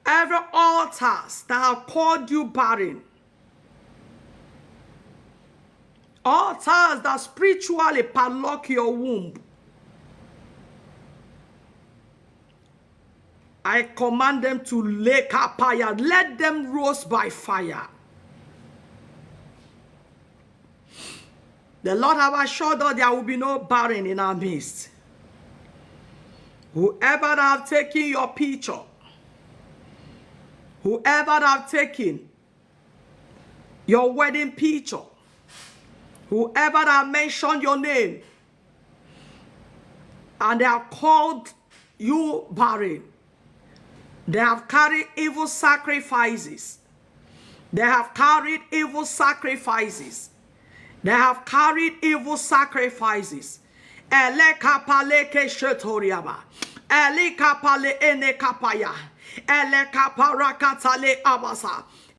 Every altars that have called you barren, altars that spiritually padlock your womb, I command them to lay kapaya. Let them roast by fire. The Lord have assured us there will be no barren in our midst. Whoever have taken your picture, whoever have taken your wedding picture, whoever have mentioned your name, and they have called you barren, they have carried evil sacrifices. They have carried evil sacrifices. They have carried evil sacrifices. Ele kapale ke shetoriaba. Ele kapale ene kapaya. Ele kaparakatale abasa.